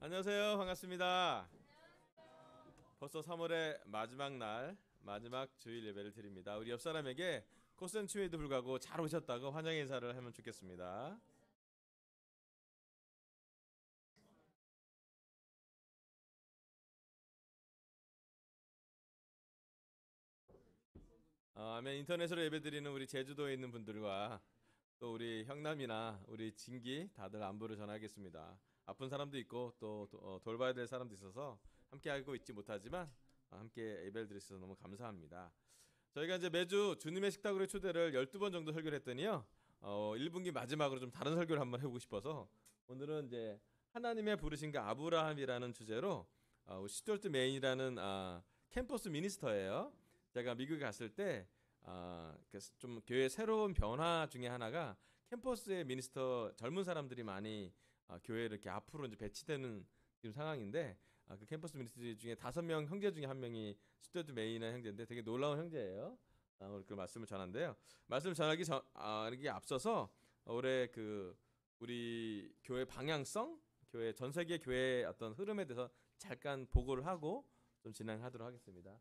안녕하세요. 반갑습니다. 벌써 3월의 마지막 날, 마지막 주일 예배를 드립니다. 우리 옆 사람에게 코스는 추위에도 불구하고 잘 오셨다고 환영 인사를 하면 좋겠습니다. 아멘. 인터넷으로 예배 드리는 우리 제주도에 있는 분들과 또 우리 형남이나 우리 진기 다들 안부를 전하겠습니다. 아픈 사람도 있고 또 돌봐야 될 사람도 있어서 함께 하고 있지 못하지만 함께 예배를 드리셔서 너무 감사합니다. 저희가 이제 매주 주님의 식탁으로 초대를 12번 정도 설교를 했더니요. 1분기 마지막으로 좀 다른 설교를 한번 해보고 싶어서 오늘은 이제 하나님의 부르신가 아브라함이라는 주제로 시튜어트 메인이라는 캠퍼스 미니스터예요. 제가 미국에 갔을 때 좀 교회 새로운 변화 중에 하나가 캠퍼스의 미니스터 젊은 사람들이 많이 교회에 이렇게 앞으로 이제 배치되는 지금 상황인데 그 캠퍼스 미니스터 중에 5명 형제 중에 한 명이 스튜어트 메인의 형제인데 되게 놀라운 형제예요. 오늘 그 말씀을 전한데요. 말씀을 전하기 이게 앞서서 올해 그 우리 교회 방향성, 교회 전 세계 교회의 어떤 흐름에 대해서 잠깐 보고를 하고 좀 진행하도록 하겠습니다.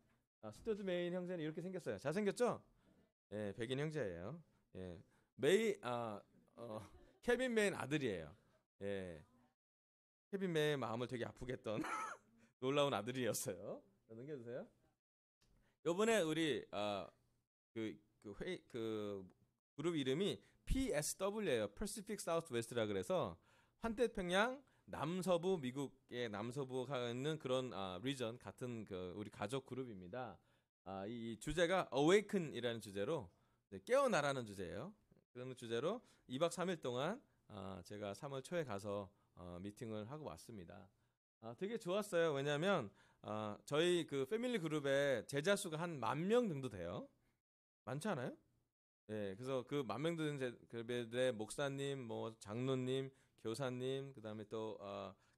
스튜어트 메인 형제는 이렇게 생겼어요. 잘생겼죠? 예, 백인 형제예요. 예, 메이 케빈 메인 아들이에요. 예, 케빈 메의 마음을 되게 아프게 했던 놀라운 아들이었어요. 넘겨주세요. 요번에 우리 그 그룹 이름이 PSW예요. Pacific Southwest라 그래서 환태평양 남서부 미국의 남서부가 있는 그런 리전 같은 그 우리 가족 그룹입니다. 이 주제가 Awaken이라는 주제로 깨어나라는 주제예요. 그런 주제로 2박 3일 동안 제가 3월 초에 가서 미팅을 하고 왔습니다. 되게 좋았어요. 왜냐하면 저희 그 패밀리 그룹에 제자 수가 한 10,000명 정도 돼요. 많지 않아요? 예, 그래서 그 10,000명 되는 그룹의 목사님, 뭐 장로님, 교사님, 그다음에 또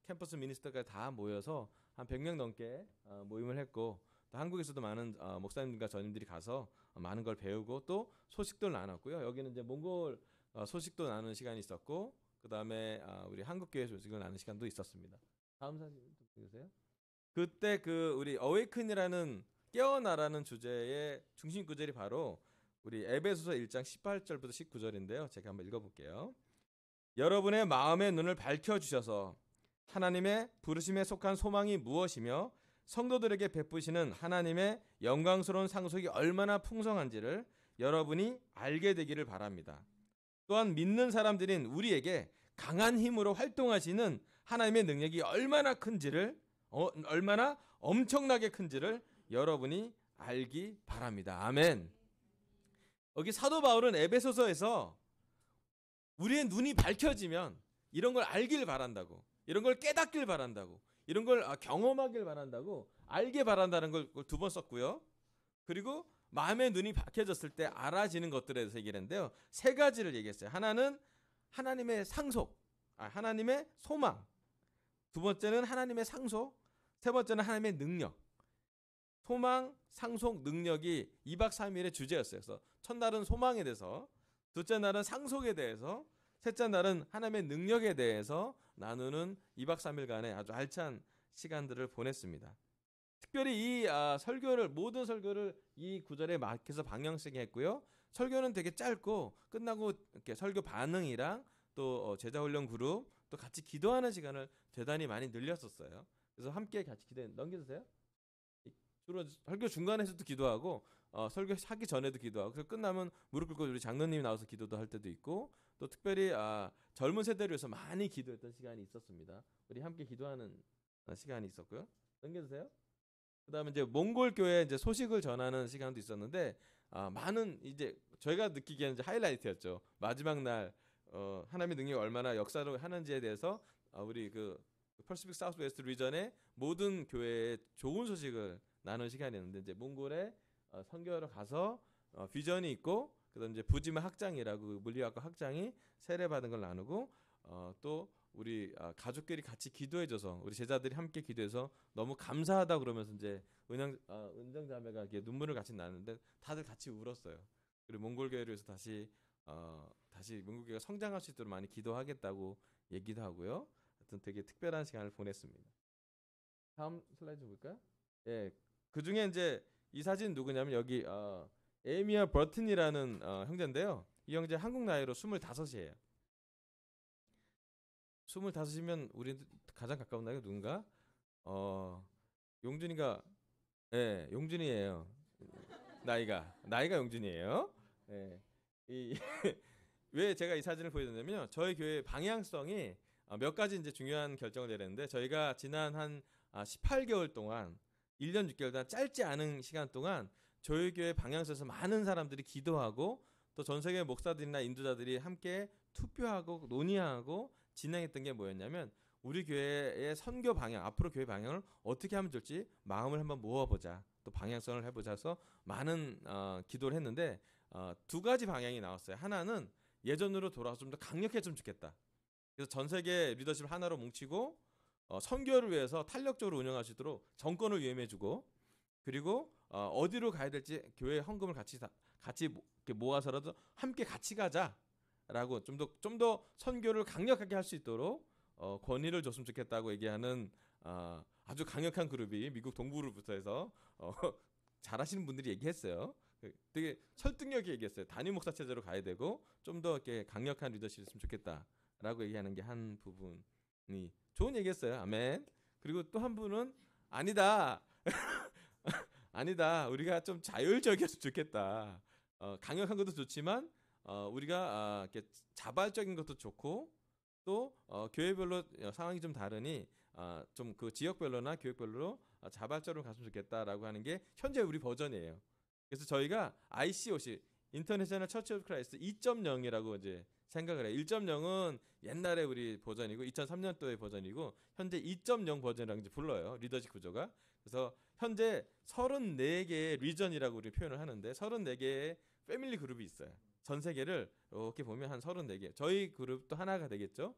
캠퍼스 미니스터까지 다 모여서 한 100명 넘게 모임을 했고 또 한국에서도 많은 목사님과 전임들이 가서 많은 걸 배우고 또 소식도 나눴고요. 여기는 이제 몽골 소식도 나누는 시간이 있었고 그다음에 우리 한국 교회 소식을 나누는 시간도 있었습니다. 다음 사진 좀 보세요. 그때 그 우리 어웨이큰이라는 깨어나라는 주제의 중심 구절이 바로 우리 에베소서 1장 18절부터 19절인데요. 제가 한번 읽어볼게요. 여러분의 마음의 눈을 밝혀주셔서 하나님의 부르심에 속한 소망이 무엇이며 성도들에게 베푸시는 하나님의 영광스러운 상속이 얼마나 풍성한지를 여러분이 알게 되기를 바랍니다. 또한 믿는 사람들인 우리에게 강한 힘으로 활동하시는 하나님의 능력이 얼마나 큰지를 얼마나 엄청나게 큰지를 여러분이 알기 바랍니다. 아멘. 여기 사도 바울은 에베소서에서 우리의 눈이 밝혀지면 이런 걸 알길 바란다고, 이런 걸 깨닫길 바란다고, 이런 걸 경험하길 바란다고, 알게 바란다는 걸 2번 썼고요. 그리고 마음의 눈이 밝혀졌을 때 알아지는 것들에 대해서 얘기를 했는데요. 3가지를 얘기했어요. 하나는 하나님의 상속, 하나님의 소망. 2번째는 하나님의 상속. 3번째는 하나님의 능력. 소망, 상속, 능력이 2박 3일의 주제였어요. 그래서 첫날은 소망에 대해서, 둘째 날은 상속에 대해서, 셋째 날은 하나님의 능력에 대해서 나누는 2박 3일간의 아주 알찬 시간들을 보냈습니다. 특별히 이 설교를 모든 설교를 이 구절에 맞춰서 방향성이 했고요. 설교는 되게 짧고 끝나고 이렇게 설교 반응이랑 또 제자 훈련 그룹 또 같이 기도하는 시간을 대단히 많이 늘렸었어요. 그래서 함께 같이 기도 넘겨주세요. 주로 설교 중간에서도 기도하고 설교하기 전에도 기도하고 그래서 끝나면 무릎 꿇고 우리 장로님이 나와서 기도도 할 때도 있고 또 특별히 젊은 세대를 위해서 많이 기도했던 시간이 있었습니다. 우리 함께 기도하는 시간이 있었고요. 넘겨주세요. 그다음에 이제 몽골 교회 이제 소식을 전하는 시간도 있었는데 많은 이제 저희가 느끼기에는 이제 하이라이트였죠. 마지막 날 하나님의 능력이 얼마나 역사를 하는지에 대해서 우리 그 퍼시픽 사우스웨스트 리전의 모든 교회의 좋은 소식을 나눈 시간이었는데 이제 몽골에 선교하러 가서 비전이 있고 그다음 이제 부지마 학장이라고 물리학과 학장이 세례 받은 걸 나누고 또 우리 가족끼리 같이 기도해줘서 우리 제자들이 함께 기도해서 너무 감사하다 그러면서 이제 은정 자매가 이렇게 눈물을 같이 나는데 다들 같이 울었어요. 그리고 몽골 교회를 위해서 다시 몽골 교회가 성장할 수 있도록 많이 기도하겠다고 얘기도 하고요. 어쨌든 되게 특별한 시간을 보냈습니다. 다음 슬라이드 볼까요? 예, 그 중에 이제 이 사진 누구냐면 여기 에이미아 버튼이라는 형제인데요. 이 형제 한국 나이로 25이에요. 25이면 우리 가장 가까운 나이가 누군가? 용준이가 예, 용준이에요. 나이가 용준이에요. 예. 이 왜 제가 이 사진을 보여드렸냐면요. 저희 교회 방향성이 몇 가지 이제 중요한 결정을 내렸는데 저희가 지난 한 18개월 동안 1년 6개월 동안 짧지 않은 시간 동안 저희 교회 방향성에서 많은 사람들이 기도하고 또 전 세계 목사들이나 인도자들이 함께 투표하고 논의하고 진행했던 게 뭐였냐면 우리 교회의 선교 방향, 앞으로 교회 방향을 어떻게 하면 좋을지 마음을 한번 모아보자. 또 방향성을 해보자 해서 많은 기도를 했는데 두 가지 방향이 나왔어요. 하나는 예전으로 돌아와서 좀 더 강력해졌으면 좋겠다. 그래서 전 세계 리더십을 하나로 뭉치고 선교를 위해서 탄력적으로 운영할 수 있도록 정권을 위임해주고 그리고 어디로 가야 될지 교회 헌금을 같이 이렇게 모아서라도 함께 같이 가자라고 좀 더 선교를 강력하게 할 수 있도록 권위를 줬으면 좋겠다고 얘기하는 아주 강력한 그룹이 미국 동부로부터 해서 잘하시는 분들이 얘기했어요. 되게 설득력이 얘기했어요. 단임 목사 체제로 가야 되고 좀 더 이렇게 강력한 리더십이 있으면 좋겠다라고 얘기하는 게 한 부분이 좋은 얘기했어요. 아멘. 그리고 또 한 분은 아니다. 아니다. 우리가 좀 자율적이었으면 좋겠다. 강력한 것도 좋지만 우리가 이렇게 자발적인 것도 좋고 또 교회별로 상황이 좀 다르니 좀 그 지역별로나 교육별로 자발적으로 갔으면 좋겠다라고 하는 게 현재 우리 버전이에요. 그래서 저희가 ICOC 인터내셔널 처치 오브 크라이스트 2.0이라고 이제 생각을 해요. 1.0은 옛날에 우리 버전이고 2003년도의 버전이고 현재 2.0 버전이라고 이제 불러요. 리더십 구조가. 그래서 현재 34개의 리전이라고 우리 표현을 하는데 34개의 패밀리 그룹이 있어요. 전 세계를 이렇게 보면 한 34개. 저희 그룹도 하나가 되겠죠.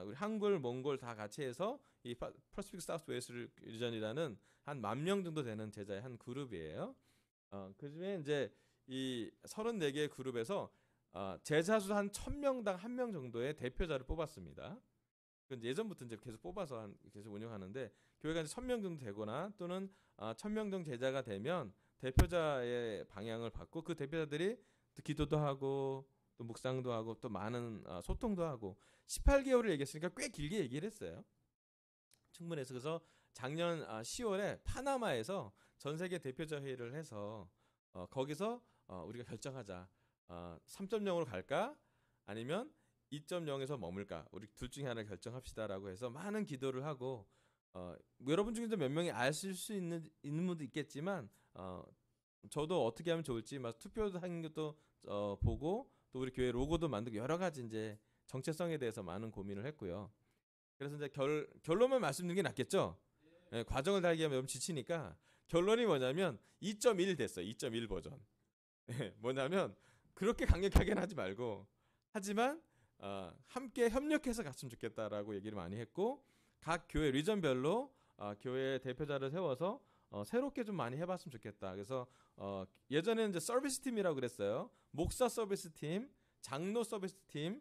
우리 한글, 몽골 다 같이 해서 이 퍼시픽 사우스 웨스트 리전이라는 한 10,000명 정도 되는 제자의 한 그룹이에요. 그중에 이제 이 34개의 그룹에서 제자 수 한 1,000명당 1명 정도의 대표자를 뽑았습니다. 그건 예전부터 이제 계속 뽑아서 계속 운영하는데 교회가 이제 1,000명 정도 되거나 또는 1,000명 정도 제자가 되면 대표자의 방향을 받고 그 대표자들이 또 기도도 하고 또 묵상도 하고 또 많은 소통도 하고 18개월을 얘기했으니까 꽤 길게 얘기를 했어요. 충분해서 그래서 작년 10월에 파나마에서 전 세계 대표자 회의를 해서 거기서 우리가 결정하자. 3.0으로 갈까? 아니면 2.0에서 머물까? 우리 둘 중에 하나 결정합시다라고 해서 많은 기도를 하고 여러분 중에도 몇 명이 아실 수 있는 분도 있겠지만 저도 어떻게 하면 좋을지 막 투표도 하는 것도 보고 또 우리 교회 로고도 만들고 여러 가지 이제 정체성에 대해서 많은 고민을 했고요. 그래서 이제 결론만 말씀드리는 게 낫겠죠. 네, 과정을 달기 하면 너무 지치니까 결론이 뭐냐면 2.1 됐어요. 2.1 버전. 네, 뭐냐면 그렇게 강력하게는 하지 말고 하지만 함께 협력해서 갔으면 좋겠다라고 얘기를 많이 했고 각 교회 리전별로 교회 대표자를 세워서 새롭게 좀 많이 해봤으면 좋겠다. 그래서 예전에는 이제 서비스 팀이라고 그랬어요. 목사 서비스 팀, 장로 서비스 팀,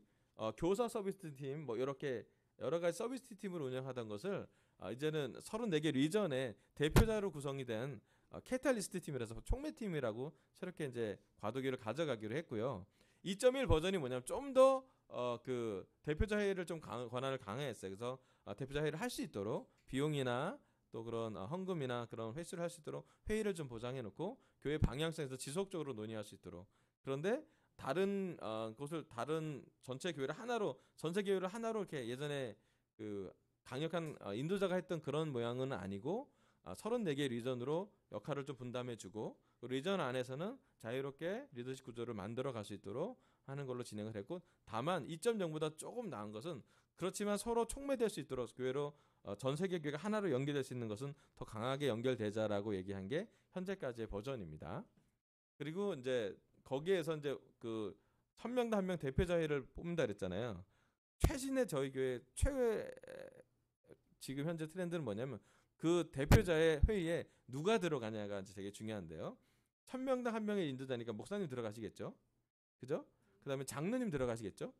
교사 서비스 팀, 뭐 이렇게 여러 가지 서비스 팀을 운영하던 것을 이제는 34개 리전의 대표자로 구성이 된 캐탈리스트 팀이라서 총매 팀이라고 새롭게 이제 과도기를 가져가기로 했고요. 2.1 버전이 뭐냐면 좀 더 그 대표자 회의를 좀 권한을 강화했어요. 그래서 대표자 회의를 할 수 있도록 비용이나 또 그런 헌금이나 그런 횟수를 할 수 있도록 회의를 좀 보장해 놓고 교회 방향성에서 지속적으로 논의할 수 있도록. 그런데 다른 다른 전체 교회를 하나로 전체 교회를 하나로 이렇게 예전에 그 강력한 인도자가 했던 그런 모양은 아니고 34개 리전으로 역할을 좀 분담해주고 그 리전 안에서는 자유롭게 리더십 구조를 만들어 갈 수 있도록 하는 걸로 진행을 했고 다만 2.0보다 조금 나은 것은 그렇지만 서로 촉매될 수 있도록 교회로 전 세계 교회가 하나로 연결될 수 있는 것은 더 강하게 연결되자라고 얘기한 게 현재까지의 버전입니다. 그리고 이제 거기에서 이제 그 1,000명당 1명 대표자 회의를 뽑는다 그랬잖아요. 최신의 저희 교회 최고의 지금 현재 트렌드는 뭐냐면 그 대표자의 회의에 누가 들어가냐가 이제 되게 중요한데요. 1,000명당 1명의 인도자니까 목사님 들어가시겠죠? 그죠? 그 다음에 장로님 들어가시겠죠?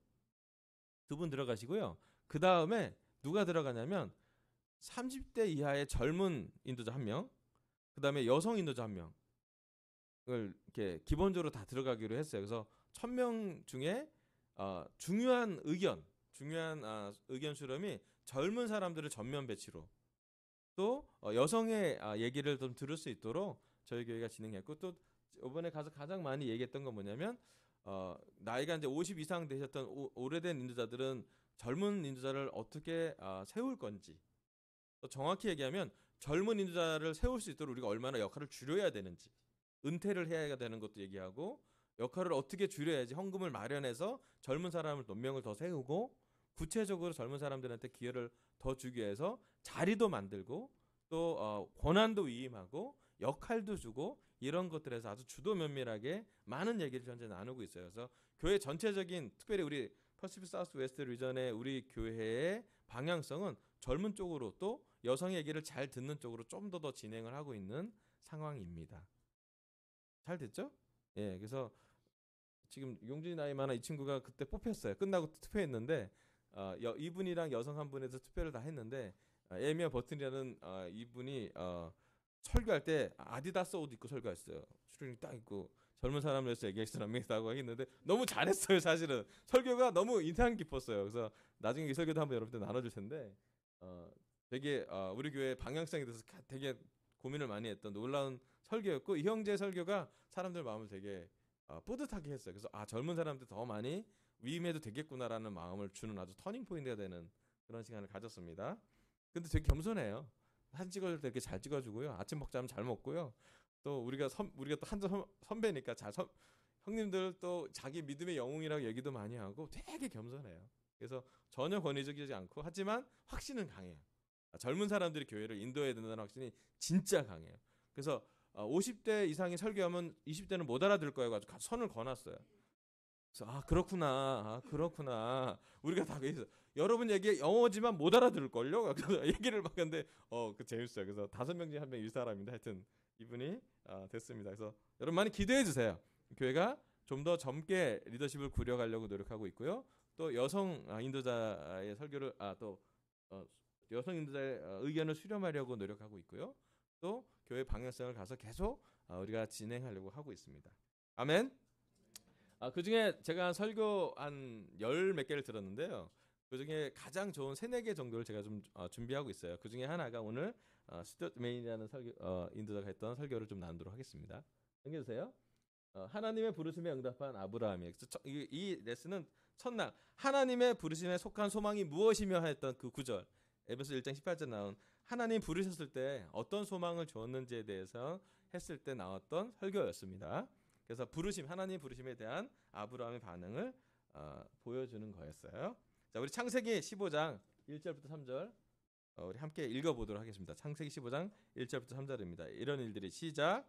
두 분 들어가시고요. 그 다음에 누가 들어가냐면 30대 이하의 젊은 인도자 1명, 그다음에 여성 인도자 1명을 이렇게 기본적으로 다 들어가기로 했어요. 그래서 1000명 중에 중요한 의견 수렴이 젊은 사람들을 전면 배치로, 또 여성의 얘기를 좀 들을 수 있도록 저희 교회가 진행했고, 또 이번에 가서 가장 많이 얘기했던 건 뭐냐면 나이가 이제 50 이상 되셨던 오래된 인도자들은 젊은 인도자를 어떻게 세울 건지, 또 정확히 얘기하면 젊은 인도자를 세울 수 있도록 우리가 얼마나 역할을 줄여야 되는지, 은퇴를 해야 되는 것도 얘기하고, 역할을 어떻게 줄여야지 헌금을 마련해서 젊은 사람을 몇 명을 더 세우고, 구체적으로 젊은 사람들한테 기회를 더 주기 위해서 자리도 만들고, 또 권한도 위임하고 역할도 주고, 이런 것들에서 아주 주도 면밀하게 많은 얘기를 현재 나누고 있어요. 그래서 교회 전체적인, 특별히 우리 퍼시픽 사우스 웨스트 리전의 우리 교회의 방향성은 젊은 쪽으로, 또 여성의 얘기를 잘 듣는 쪽으로 좀 더 진행을 하고 있는 상황입니다. 잘 됐죠? 예, 그래서 지금 용준이 나이 많아 이 친구가 그때 뽑혔어요. 끝나고 투표했는데 이분이랑 여성 한 분에서 투표를 다 했는데, 에미어 버튼이라는 이분이 설교할 때 아디다스 옷 입고 설교했어요. 추리닝 딱 입고 젊은 사람을 위해서 얘기했으나 하고 했는데 너무 잘했어요. 사실은 설교가 너무 인상 깊었어요. 그래서 나중에 이 설교도 한번 여러분들 나눠줄 텐데 되게 우리 교회 방향성에 대해서 되게 고민을 많이 했던 놀라운 설교였고, 이 형제의 설교가 사람들 마음을 되게 뿌듯하게 했어요. 그래서 젊은 사람들 더 많이 위임해도 되겠구나라는 마음을 주는 아주 터닝 포인트가 되는 그런 시간을 가졌습니다. 근데 되게 겸손해요. 사진 찍어줄 때 이렇게 잘 찍어주고요. 아침 먹자면 잘 먹고요. 또 우리가 또 한참 선배니까 형님들 또 자기 믿음의 영웅이라고 얘기도 많이 하고 되게 겸손해요. 그래서 전혀 권위적이지 않고, 하지만 확신은 강해요. 젊은 사람들이 교회를 인도해야 된다는 확신이 진짜 강해요. 그래서 50대 이상이 설교하면 20대는 못 알아들 거예요. 가지고 선을 거놨어요. 그래서 그렇구나. 우리가 다 그래서 여러분 얘기 영어지만 못 알아들을걸요? 그래서 얘기를 막 했는데 그 재밌어요. 그래서 5명 중에 1명 이 사람인데, 하여튼 이분이 됐습니다. 그래서 여러분 많이 기대해 주세요. 교회가 좀 더 젊게 리더십을 구려가려고 노력하고 있고요. 또 여성 인도자의 설교를 또 여성 인도자의 의견을 수렴하려고 노력하고 있고요. 또 교회 방향성을 가서 계속 우리가 진행하려고 하고 있습니다. 아멘. 그 중에 제가 설교 한 10몇 개를 들었는데요. 그 중에 가장 좋은 3-4개 정도를 제가 좀 준비하고 있어요. 그 중에 하나가 오늘 스튜어트 메인이라는 인도자가 했던 설교를 좀 나누도록 하겠습니다. 넘겨주세요. 하나님의 부르심에 응답한 아브라함이, 이 레슨은 첫날 하나님의 부르심에 속한 소망이 무엇이며 했던 그 구절, 에베소 1장 18절 나온 하나님 부르셨을 때 어떤 소망을 주었는지에 대해서 했을 때 나왔던 설교였습니다. 그래서 하나님 부르심에 대한 아브라함의 반응을 보여주는 거였어요. 자, 우리 창세기 15장 1절부터 3절 우리 함께 읽어보도록 하겠습니다. 창세기 15장 1절부터 3절입니다. 이런 일들이 시작.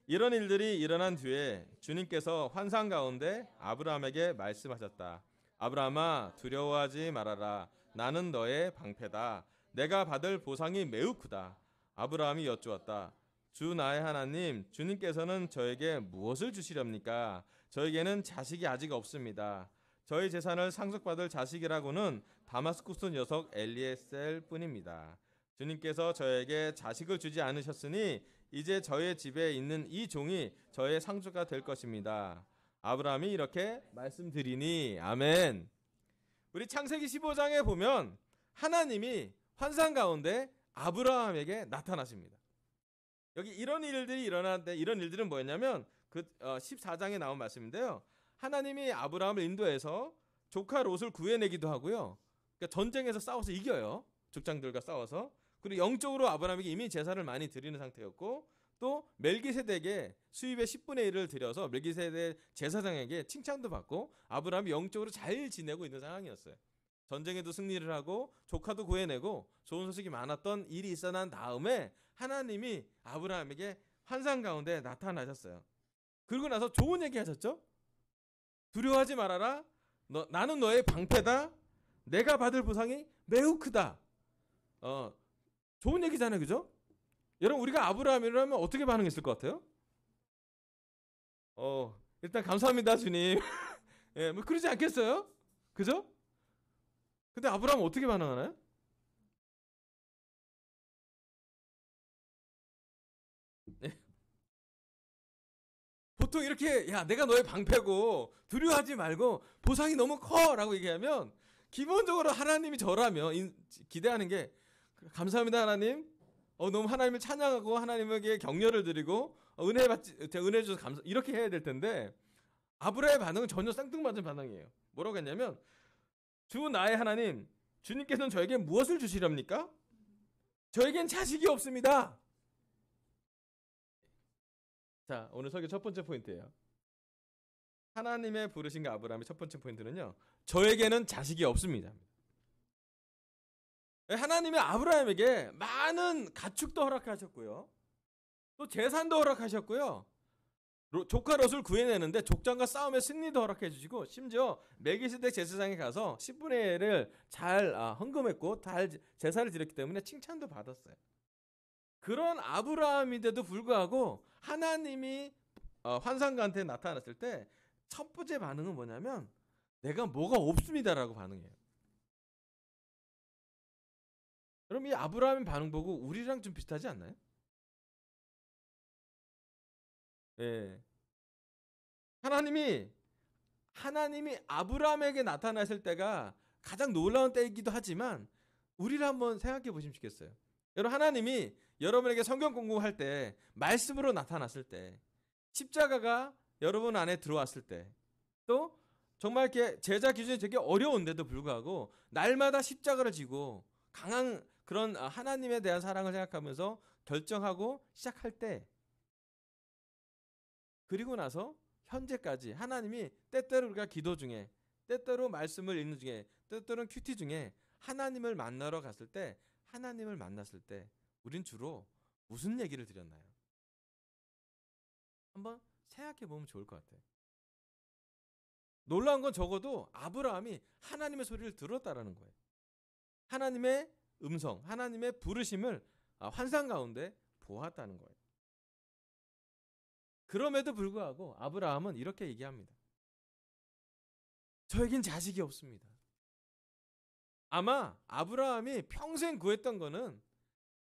이런 일들이 일어난 뒤에 주님께서 환상 가운데 아브라함에게 말씀하셨다. 아브라함아, 두려워하지 말아라. 나는 너의 방패다. 내가 받을 보상이 매우 크다. 아브라함이 여쭈었다. 주 나의 하나님, 주님께서는 저에게 무엇을 주시렵니까? 저에게는 자식이 아직 없습니다. 저희 재산을 상속받을 자식이라고는 다마스쿠스 녀석 엘리에셀 뿐입니다. 주님께서 저에게 자식을 주지 않으셨으니 이제 저의 집에 있는 이 종이 저의 상속가 될 것입니다. 아브라함이 이렇게 말씀드리니. 아멘. 우리 창세기 15장에 보면 하나님이 환상 가운데 아브라함에게 나타나십니다. 여기 이런 일들이 일어나는데, 이런 일들은 뭐였냐면 14장에 나온 말씀인데요. 하나님이 아브라함을 인도해서 조카 롯을 구해내기도 하고요. 그러니까 전쟁에서 싸워서 이겨요. 족장들과 싸워서. 그리고 영적으로 아브라함에게 이미 제사를 많이 드리는 상태였고, 또 멜기세덱의 수입의 10분의 1을 드려서 멜기세덱 제사장에게 칭찬도 받고 아브라함이 영적으로 잘 지내고 있는 상황이었어요. 전쟁에도 승리를 하고 조카도 구해내고 좋은 소식이 많았던 일이 있어 난 다음에 하나님이 아브라함에게 환상 가운데 나타나셨어요. 그리고 나서 좋은 얘기 하셨죠? 두려워하지 말아라. 나는 너의 방패다. 내가 받을 보상이 매우 크다. 좋은 얘기잖아요. 그죠? 여러분, 우리가 아브라함이라면 어떻게 반응했을 것 같아요? 일단 감사합니다, 주님. 예, 뭐 그러지 않겠어요? 그죠? 근데 아브라함은 어떻게 반응하나요? 보통 이렇게 야 내가 너의 방패고 두려워하지 말고 보상이 너무 커라고 얘기하면 기본적으로 하나님이 저라면 기대하는 게 감사합니다 하나님. 너무 하나님을 찬양하고 하나님에게 격려를 드리고 은혜 주셔서 감사 이렇게 해야 될 텐데 아브라함의 반응은 전혀 쌍뚱맞은 반응이에요. 뭐라고 했냐면 주 나의 하나님 주님께서는 저에게 무엇을 주시렵니까? 저에겐 자식이 없습니다. 자, 오늘 설교 첫 번째 포인트예요. 하나님의 부르신가 아브라함의 첫 번째 포인트는요. 저에게는 자식이 없습니다. 하나님이 아브라함에게 많은 가축도 허락하셨고요. 또 재산도 허락하셨고요. 조카 롯을 구해내는데 족장과 싸움의 승리도 허락해 주시고 심지어 멜기세덱 제사장에 가서 10분의 1을 잘 헌금했고 잘 제사를 드렸기 때문에 칭찬도 받았어요. 그런 아브라함인데도 불구하고 하나님이 환상가한테 나타났을 때 첫 번째 반응은 뭐냐면 내가 뭐가 없습니다라고 반응해요. 그럼 이 아브라함의 반응 보고 우리랑 좀 비슷하지 않나요? 예. 하나님이 아브라함에게 나타났을 때가 가장 놀라운 때이기도 하지만 우리를 한번 생각해 보시면 좋겠어요. 여러분 하나님이 여러분에게 성경 공부할 때 말씀으로 나타났을 때 십자가가 여러분 안에 들어왔을 때 또 정말 이렇게 제자 기준이 되게 어려운데도 불구하고 날마다 십자가를 지고 강한 그런 하나님에 대한 사랑을 생각하면서 결정하고 시작할 때 그리고 나서 현재까지 하나님이 때때로 우리가 기도 중에 때때로 말씀을 읽는 중에 때때로는 큐티 중에 하나님을 만나러 갔을 때 하나님을 만났을 때 우린 주로 무슨 얘기를 드렸나요? 한번 생각해 보면 좋을 것 같아요. 놀라운 건 적어도 아브라함이 하나님의 소리를 들었다라는 거예요. 하나님의 음성, 하나님의 부르심을 환상 가운데 보았다는 거예요. 그럼에도 불구하고 아브라함은 이렇게 얘기합니다. 저에겐 자식이 없습니다. 아마 아브라함이 평생 구했던 거는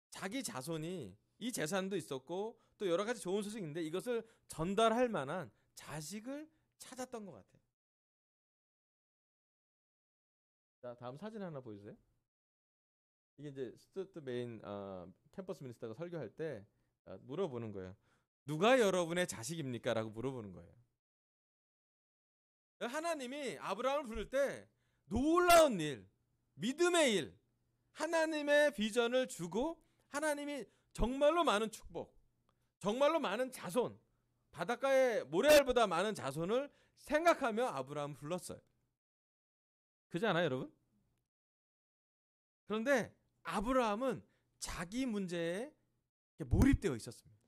자기 자손이 이 재산도 있었고 또 여러 가지 좋은 소식인데 이것을 전달할 만한 자식을 찾았던 것 같아요. 자, 다음 사진 하나 보여주세요. 이게 이제 스튜어트 메인 캠퍼스 미니스터가 설교할 때 물어보는 거예요. 누가 여러분의 자식입니까? 라고 물어보는 거예요. 하나님이 아브라함을 부를 때 놀라운 일, 믿음의 일, 하나님의 비전을 주고 하나님이 정말로 많은 축복, 정말로 많은 자손, 바닷가의 모래알보다 많은 자손을 생각하며 아브라함을 불렀어요. 그렇지 않아요, 여러분? 그런데 아브라함은 자기 문제에 몰입되어 있었습니다.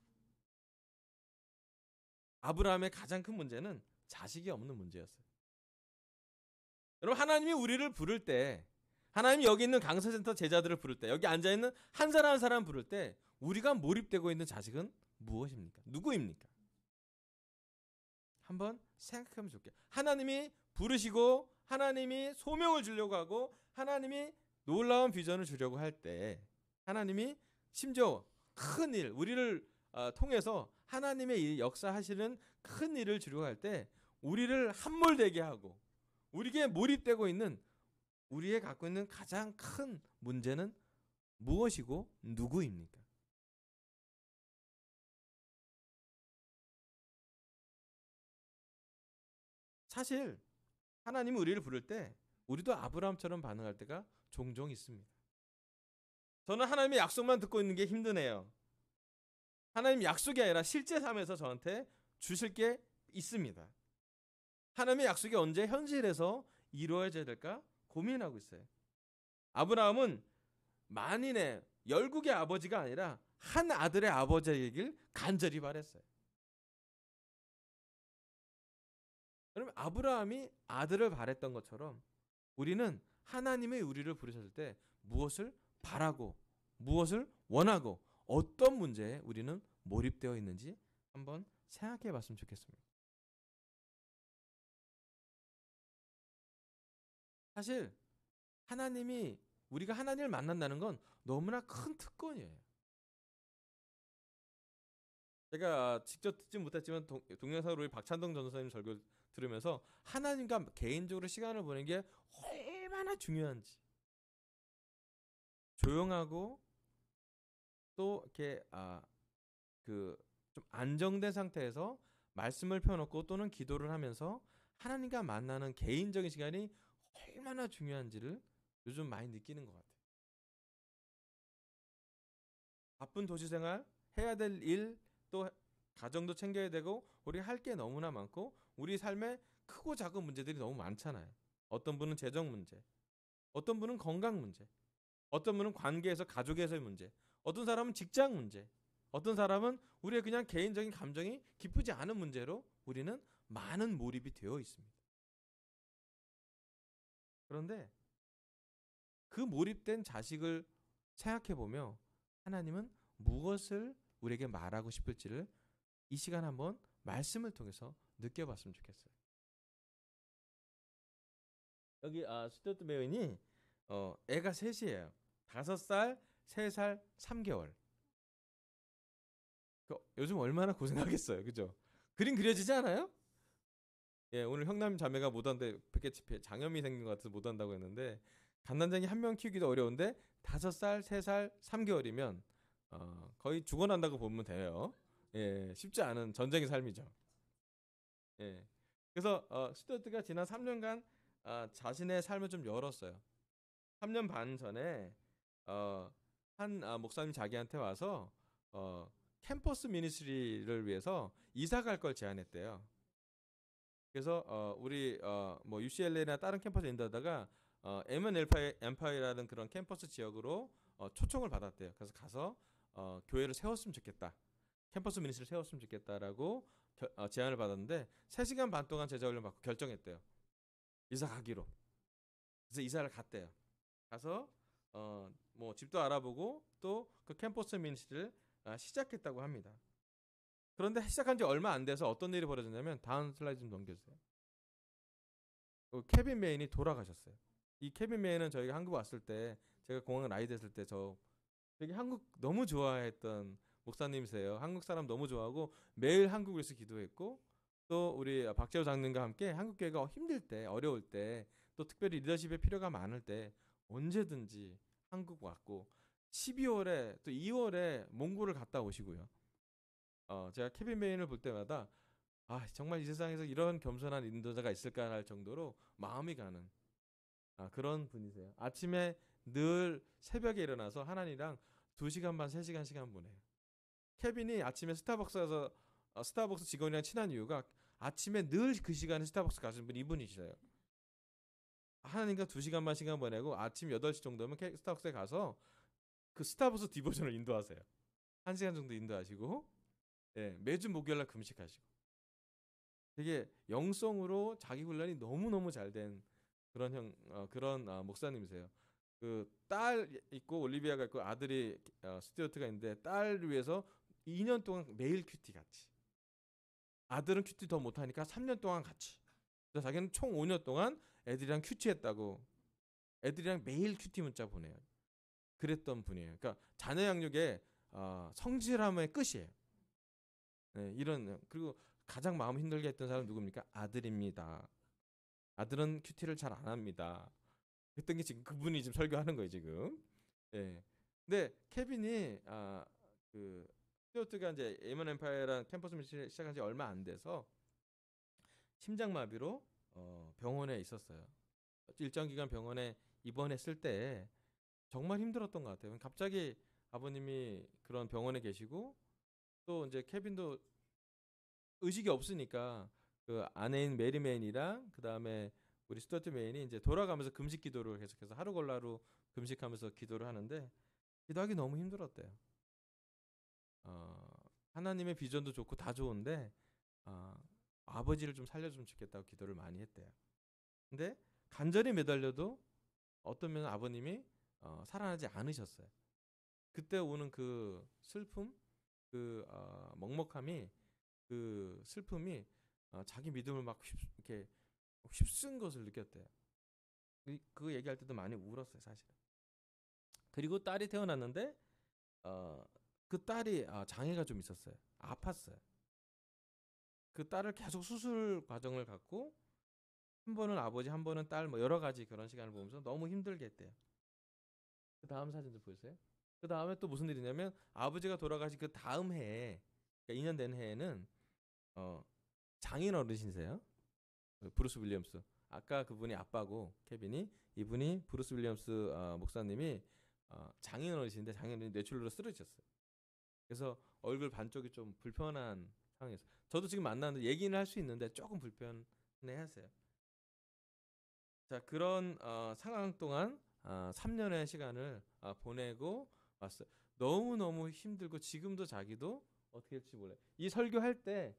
아브라함의 가장 큰 문제는 자식이 없는 문제였어요. 여러분 하나님이 우리를 부를 때 하나님이 여기 있는 강사센터 제자들을 부를 때 여기 앉아있는 한 사람 한 사람 부를 때 우리가 몰입되고 있는 자식은 무엇입니까? 누구입니까? 한번 생각하면 좋게요. 하나님이 부르시고 하나님이 소명을 주려고 하고 하나님이 놀라운 비전을 주려고 할 때 하나님이 심지어 큰 일 우리를 통해서 하나님의 일 역사하시는 큰 일을 주려고 할 때 우리를 함몰되게 하고 우리에게 몰입되고 있는 우리의 갖고 있는 가장 큰 문제는 무엇이고 누구입니까? 사실 하나님이 우리를 부를 때 우리도 아브라함처럼 반응할 때가 종종 있습니다. 저는 하나님의 약속만 듣고 있는 게 힘드네요. 하나님 약속이 아니라 실제 삶에서 저한테 주실 게 있습니다. 하나님의 약속이 언제 현실에서 이루어져야 될까 고민하고 있어요. 아브라함은 만인의 열국의 아버지가 아니라 한 아들의 아버지이길 간절히 바랬어요. 그럼 아브라함이 아들을 바랬던 것처럼 우리는 하나님의 우리를 부르셨을 때 무엇을 바라고 무엇을 원하고 어떤 문제에 우리는 몰입되어 있는지 한번 생각해 봤으면 좋겠습니다. 사실 하나님이 우리가 하나님을 만난다는 건 너무나 큰 특권이에요. 제가 직접 듣진 못했지만 동영상으로 우리 박찬동 전도사님 설교 들으면서 하나님과 개인적으로 시간을 보내는 게 얼마나 중요한지, 조용하고 또 이렇게 그 좀 안정된 상태에서 말씀을 펴놓고 또는 기도를 하면서 하나님과 만나는 개인적인 시간이 얼마나 중요한지를 요즘 많이 느끼는 것 같아요. 바쁜 도시 생활, 해야 될 일, 또 가정도 챙겨야 되고 우리 할 게 너무나 많고 우리 삶에 크고 작은 문제들이 너무 많잖아요. 어떤 분은 재정 문제, 어떤 분은 건강 문제, 어떤 분은 관계에서 가족에서의 문제, 어떤 사람은 직장 문제, 어떤 사람은 우리의 그냥 개인적인 감정이 기쁘지 않은 문제로 우리는 많은 몰입이 되어 있습니다. 그런데 그 몰입된 자식을 생각해 보며 하나님은 무엇을 우리에게 말하고 싶을지를 이 시간 한번 말씀을 통해서 느껴봤으면 좋겠어요. 여기 스튜어트 메인이 애가 셋이에요. 5살, 3살, 3개월. 요즘 얼마나 고생하겠어요, 그죠? 그림 그려지지 않아요? 예, 오늘 형남 자매가 못 한데 장염이 생긴 것 같아서 못 한다고 했는데 갓난쟁이 한 명 키우기도 어려운데 5살, 3살, 3개월이면 거의 죽어난다고 보면 돼요. 예, 쉽지 않은 전쟁의 삶이죠. 예. 그래서 스튜어트가 지난 3년간 자신의 삶을 좀 열었어요. 3년 반 전에 한 목사님 자기한테 와서 캠퍼스 미니스트리를 위해서 이사 갈 걸 제안했대요. 그래서 우리 뭐 UCLA나 다른 캠퍼스 인도하다가 M& 엠파이라는 그런 캠퍼스 지역으로 초청을 받았대요. 그래서 가서 교회를 세웠으면 좋겠다. 캠퍼스 미니스트리를 세웠으면 좋겠다라고 제안을 받았는데 3시간 반 동안 제자 훈련 받고 결정했대요. 이사 가기로. 그래서 이사를 갔대요. 가서 뭐 집도 알아보고 또 그 캠퍼스 미니스트리를 시작했다고 합니다. 그런데 시작한 지 얼마 안 돼서 어떤 일이 벌어졌냐면 다음 슬라이드 좀 넘겨주세요. 케빈 메인이 돌아가셨어요. 이 케빈 메인은 저희가 한국 왔을 때 제가 공항 라이드 했을 때 저 되게 한국 너무 좋아했던 목사님이세요. 한국 사람 너무 좋아하고 매일 한국에서 기도했고 또 우리 박재호 장님과 함께 한국 교회가 힘들 때 어려울 때 또 특별히 리더십의 필요가 많을 때 언제든지 한국 왔고 12월에 또 2월에 몽골을 갔다 오시고요. 제가 케빈 메인을 볼 때마다 정말 이 세상에서 이런 겸손한 인도자가 있을까 할 정도로 마음이 가는 그런 분이세요. 아침에 늘 새벽에 일어나서 하나님이랑 2시간 반, 3시간 시간 보내요. 케빈이 아침에 스타벅스에서 스타벅스 직원이랑 친한 이유가 아침에 늘 그 시간에 스타벅스 가시는 분 이분이시래요. 하나님과 2시간 반 시간 보내고 아침 8시 정도면 스타벅스에 가서 그 스타벅스 디보션을 인도하세요. 1시간 정도 인도하시고 매주 목요일날 금식하시고 되게 영성으로 자기 훈련이 너무너무 잘 된 그런 목사님이세요. 그 딸 있고 올리비아가 있고 아들이 스튜어트가 있는데 딸을 위해서 2년 동안 매일 큐티 같이. 아들은 큐티 더 못하니까 3년 동안 같이. 그래서 자기는 총 5년 동안 애들이랑 큐티했다고. 애들이랑 매일 큐티 문자 보내요. 그랬던 분이에요. 그러니까 자녀 양육의 성실함의 끝이에요. 네, 이런 그리고 가장 마음 힘들게 했던 사람 누굽니까? 아들입니다. 아들은 큐티를 잘 안 합니다. 그랬던 게 지금 그분이 지금 설교하는 거예요 지금. 예. 근데 케빈이 그 스튜어트가 이제 에이먼 엠파이어랑 캠퍼스 미션 시작한 지 얼마 안 돼서 심장마비로 병원에 있었어요. 일정 기간 병원에 입원했을 때 정말 힘들었던 것 같아요. 갑자기 아버님이 그런 병원에 계시고 또 이제 케빈도 의식이 없으니까 그 아내인 메리 메인이랑 그 다음에 우리 스튜어트 메인이 이제 돌아가면서 금식 기도를 계속해서 하루 걸라로 금식하면서 기도를 하는데 기도하기 너무 힘들었대요. 하나님의 비전도 좋고 다 좋은데 아버지를 좀 살려주면 좋겠다고 기도를 많이 했대요. 근데 간절히 매달려도 어떤 면은 아버님이 살아나지 않으셨어요. 그때 오는 그 슬픔, 그 먹먹함이 그 슬픔이 자기 믿음을 막 이렇게 휩쓴 것을 느꼈대요. 그 얘기할 때도 많이 울었어요, 사실은. 그리고 딸이 태어났는데 그 딸이 장애가 좀 있었어요. 아팠어요. 그 딸을 계속 수술 과정을 갖고 한 번은 아버지, 한 번은 딸, 뭐 여러 가지 그런 시간을 보면서 너무 힘들게 했대요. 그 다음 사진 좀 보세요. 그 다음에 또 무슨 일이냐면 아버지가 돌아가신 그 다음 해에, 그러니까 2년 된 해에는 장인 어르신이세요. 브루스 윌리엄스. 아까 그분이 아빠고 케빈이, 이분이 브루스 윌리엄스 목사님이 장인 어르신인데 장인 어르신이 뇌출혈로 쓰러지셨어요. 그래서 얼굴 반쪽이 좀 불편한 상황이었어요. 저도 지금 만나는데 얘기는 할 수 있는데 조금 불편해하세요. 자, 그런 상황 동안 3년의 시간을 보내고 왔어요. 너무너무 힘들고 지금도 자기도 어떻게 될지 몰라요. 이 설교할 때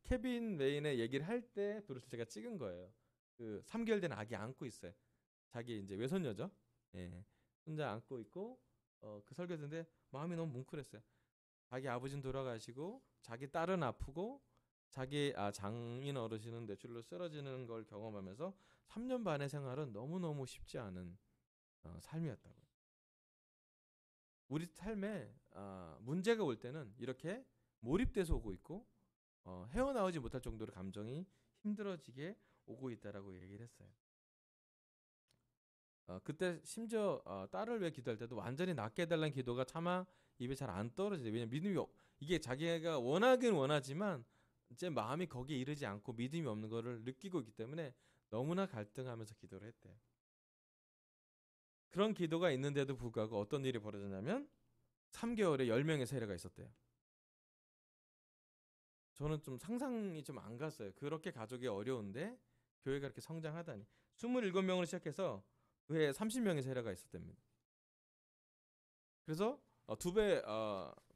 케빈 메인의 얘기를 할 때 브루스 제가 찍은 거예요. 그 3개월 된 아기 안고 있어요. 자기 이제 외손녀죠. 예. 혼자 안고 있고 그 설교 듣는데 마음이 너무 뭉클했어요. 자기 아버지는 돌아가시고 자기 딸은 아프고 자기 장인 어르신은 뇌출로 쓰러지는 걸 경험하면서 3년 반의 생활은 너무너무 쉽지 않은 삶이었다고요. 우리 삶에 문제가 올 때는 이렇게 몰입돼서 오고 있고 헤어나오지 못할 정도로 감정이 힘들어지게 오고 있다라고 얘기를 했어요. 그때 심지어 딸을 위해 기도할 때도 완전히 낫게 해달라는 기도가 차마 입에 잘 안 떨어지죠. 왜냐면 믿음이 이게 자기가 원하긴 원하지만 이제 마음이 거기에 이르지 않고 믿음이 없는 거를 느끼고 있기 때문에 너무나 갈등하면서 기도를 했대요. 그런 기도가 있는데도 불구하고 어떤 일이 벌어졌냐면 3개월에 10명의 세례가 있었대요. 저는 좀 상상이 좀 안 갔어요. 그렇게 가족이 어려운데 교회가 이렇게 성장하다니. 27명으로 시작해서 그해 30명의 세례가 있었답니다. 그래서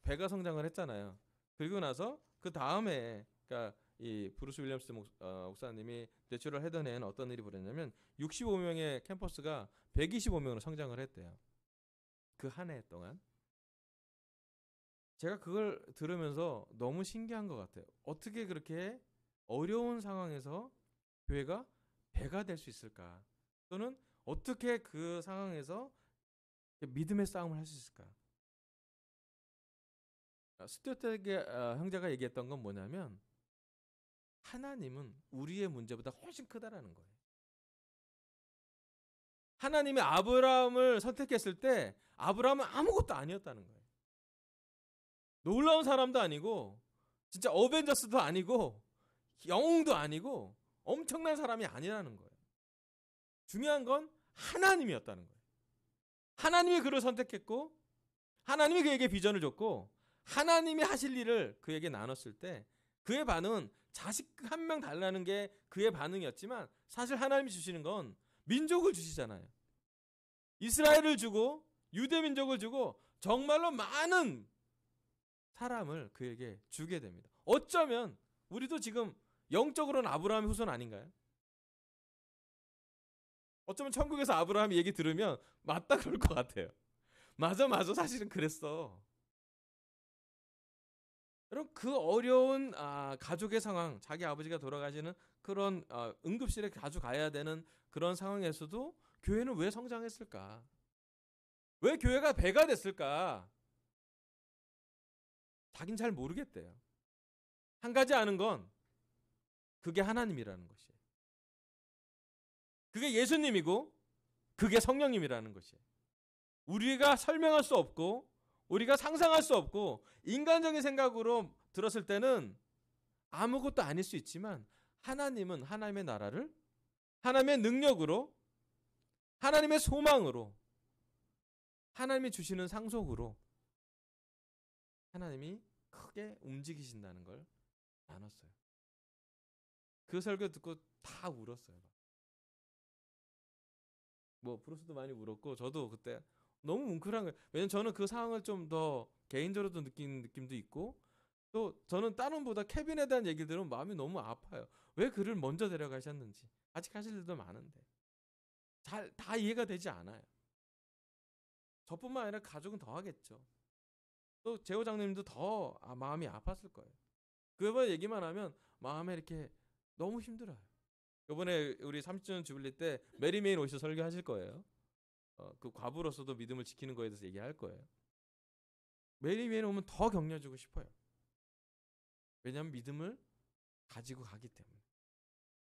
배가 성장을 했잖아요. 그리고 나서 그 다음에 그러니까 이 브루스 윌리엄스 목사님이 뇌출혈을 하던 해에는 어떤 일이 벌어졌냐면 65명의 캠퍼스가 125명으로 성장을 했대요. 그 한 해 동안. 제가 그걸 들으면서 너무 신기한 것 같아요. 어떻게 그렇게 어려운 상황에서 교회가 배가 될 수 있을까? 또는 어떻게 그 상황에서 믿음의 싸움을 할 수 있을까? 스튜어트 형제가 얘기했던 건 뭐냐면 하나님은 우리의 문제보다 훨씬 크다라는 거예요. 하나님이 아브라함을 선택했을 때 아브라함은 아무것도 아니었다는 거예요. 놀라운 사람도 아니고 진짜 어벤져스도 아니고 영웅도 아니고 엄청난 사람이 아니라는 거예요. 중요한 건 하나님이었다는 거예요. 하나님이 그를 선택했고 하나님이 그에게 비전을 줬고 하나님이 하실 일을 그에게 나눴을 때 그의 반응은 자식 한 명 달라는 게 그의 반응이었지만 사실 하나님이 주시는 건 민족을 주시잖아요. 이스라엘을 주고 유대 민족을 주고 정말로 많은 사람을 그에게 주게 됩니다. 어쩌면 우리도 지금 영적으로는 아브라함의 후손 아닌가요? 어쩌면 천국에서 아브라함 얘기 들으면 맞다 그럴 것 같아요. 맞아 사실은 그랬어. 여러분 그 어려운 가족의 상황, 자기 아버지가 돌아가시는 그런 응급실에 자주 가야 되는 그런 상황에서도 교회는 왜 성장했을까? 왜 교회가 배가 됐을까? 자긴 잘 모르겠대요. 한 가지 아는 건 그게 하나님이라는 것이에요. 그게 예수님이고 그게 성령님이라는 것이에요. 우리가 설명할 수 없고 우리가 상상할 수 없고 인간적인 생각으로 들었을 때는 아무것도 아닐 수 있지만 하나님은 하나님의 나라를 하나님의 능력으로 하나님의 소망으로 하나님이 주시는 상속으로 하나님이 크게 움직이신다는 걸 나눴어요. 그 설교 듣고 다 울었어요. 뭐 브루스도 많이 울었고 저도 그때 너무 뭉클한 거예요. 왜냐면 저는 그 상황을 좀 더 개인적으로도 느낀 느낌도 있고 또 저는 다른 보다 케빈에 대한 얘기를 들으면 마음이 너무 아파요. 왜 그를 먼저 데려가셨는지 아직 하실 일도 많은데 잘 다 이해가 되지 않아요. 저뿐만 아니라 가족은 더 하겠죠. 또 제호 장님도 더 마음이 아팠을 거예요. 그번 얘기만 하면 마음에 이렇게 너무 힘들어요. 이번에 우리 30주년 주빌리 때 메리 메인 오셔서 설교하실 거예요. 그 과부로서도 믿음을 지키는 거에 대해서 얘기할 거예요. 메리미에 오면 더 격려주고 싶어요. 왜냐하면 믿음을 가지고 가기 때문에.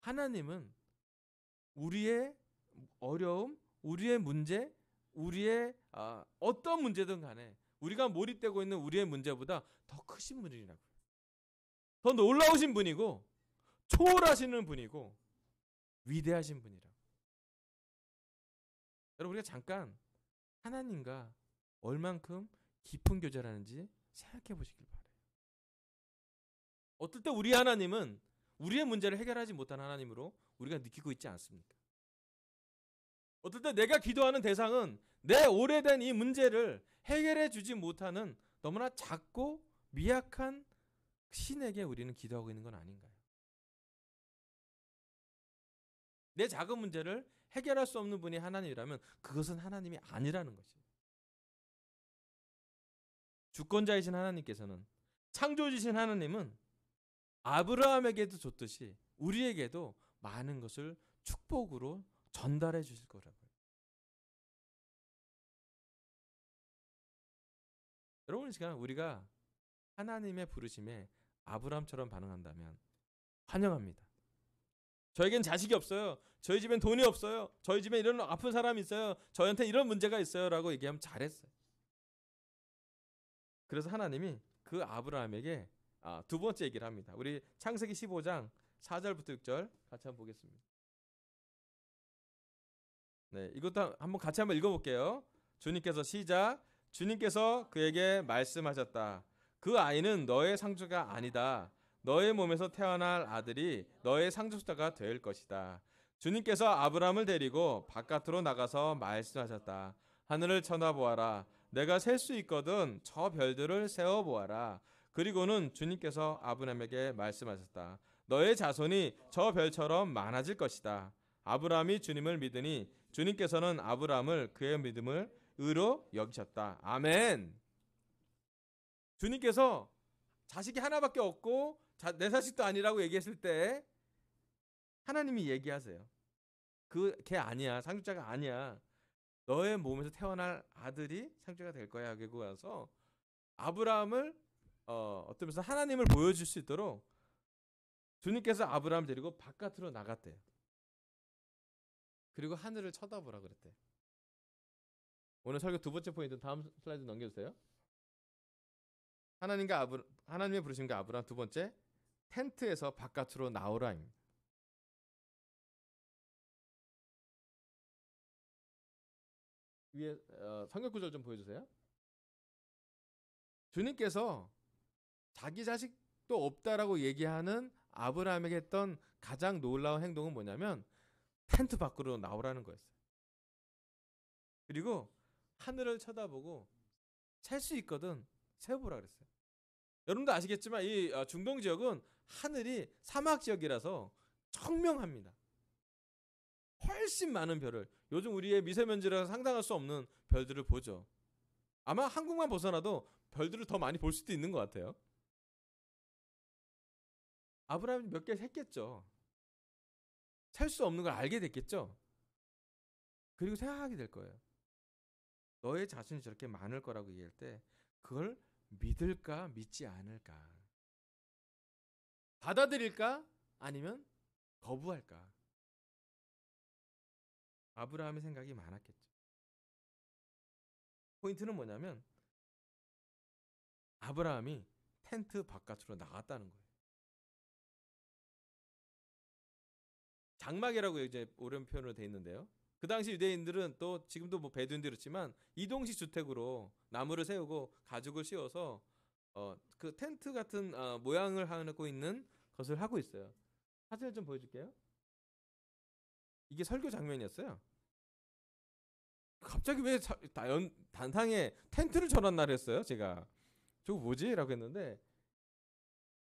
하나님은 우리의 어려움, 우리의 문제, 우리의 어떤 문제든 간에 우리가 몰입되고 있는 우리의 문제보다 더 크신 분이라고요. 더 놀라우신 분이고 초월하시는 분이고 위대하신 분이라고. 여러분, 우리가 잠깐 하나님과 얼만큼 깊은 교제를 하는지 생각해 보시길 바라요. 어떨 때 우리 하나님은 우리의 문제를 해결하지 못한 하나님으로 우리가 느끼고 있지 않습니까? 어떨 때 내가 기도하는 대상은 내 오래된 이 문제를 해결해 주지 못하는 너무나 작고 미약한 신에게 우리는 기도하고 있는 건 아닌가요? 내 작은 문제를 해결할 수 없는 분이 하나님이라면 그것은 하나님이 아니라는 것이에요. 주권자이신 하나님께서는, 창조주신 하나님은 아브라함에게도 줬듯이 우리에게도 많은 것을 축복으로 전달해 주실 거라고요. 여러분, 이 시간 우리가 하나님의 부르심에 아브라함처럼 반응한다면 환영합니다. 저에겐 자식이 없어요. 저희 집엔 돈이 없어요. 저희 집에 이런 아픈 사람이 있어요. 저한테 이런 문제가 있어요. 라고 얘기하면 잘했어요. 그래서 하나님이 그 아브라함에게 두 번째 얘기를 합니다. 우리 창세기 15장 4절부터 6절 같이 한번 보겠습니다. 네, 이것도 한번 같이 한번 읽어볼게요. 주님께서 시작. 주님께서 그에게 말씀하셨다. 그 아이는 너의 상주가 아니다. 너의 몸에서 태어날 아들이 너의 상속자가 될 것이다. 주님께서 아브라함을 데리고 바깥으로 나가서 말씀하셨다. 하늘을 쳐다보아라. 내가 셀 수 있거든 저 별들을 세어보아라. 그리고는 주님께서 아브라함에게 말씀하셨다. 너의 자손이 저 별처럼 많아질 것이다. 아브라함이 주님을 믿으니 주님께서는 아브라함을 그의 믿음을 의로 여기셨다. 아멘. 주님께서 자식이 하나밖에 없고 내 자식도 아니라고 얘기했을 때 하나님이 얘기하세요. 걔 아니야. 상속자가 아니야. 너의 몸에서 태어날 아들이 상속자가 될 거야. 그러고 와서 아브라함을 어떤 면에서 하나님을 보여줄 수 있도록 주님께서 아브라함을 데리고 바깥으로 나갔대요. 그리고 하늘을 쳐다보라 그랬대요. 오늘 설교 두 번째 포인트 다음 슬라이드 넘겨주세요. 하나님의 부르심과 아브라함 두 번째, 텐트에서 바깥으로 나오라입니다. 위에 성경 구절 좀 보여주세요. 주님께서 자기 자식도 없다라고 얘기하는 아브라함에게 했던 가장 놀라운 행동은 뭐냐면 텐트 밖으로 나오라는 거였어요. 그리고 하늘을 쳐다보고 셀 수 있거든 세어보라 그랬어요. 여러분도 아시겠지만 이 중동 지역은 하늘이 사막 지역이라서 청명합니다. 훨씬 많은 별을, 요즘 우리의 미세먼지라서 상상할 수 없는 별들을 보죠. 아마 한국만 벗어나도 별들을 더 많이 볼 수도 있는 것 같아요. 아브라함이 몇 개 샜겠죠. 셀 수 없는 걸 알게 됐겠죠. 그리고 생각하게 될 거예요. 너의 자신이 저렇게 많을 거라고 얘기할 때 그걸 믿을까 믿지 않을까, 받아들일까 아니면 거부할까. 아브라함의 생각이 많았겠죠. 포인트는 뭐냐면 아브라함이 텐트 바깥으로 나갔다는 거예요. 장막이라고 이제 오랜 표현으로 돼 있는데요. 그 당시 유대인들은 또 지금도 뭐 베두인도 그렇지만 이동식 주택으로 나무를 세우고 가죽을 씌워서 그 텐트 같은 모양을 하고 있는 것을 하고 있어요. 사진을 좀 보여줄게요. 이게 설교 장면이었어요. 갑자기 왜 단상에 텐트를 쳐놨나 그랬어요. 제가 저거 뭐지? 라고 했는데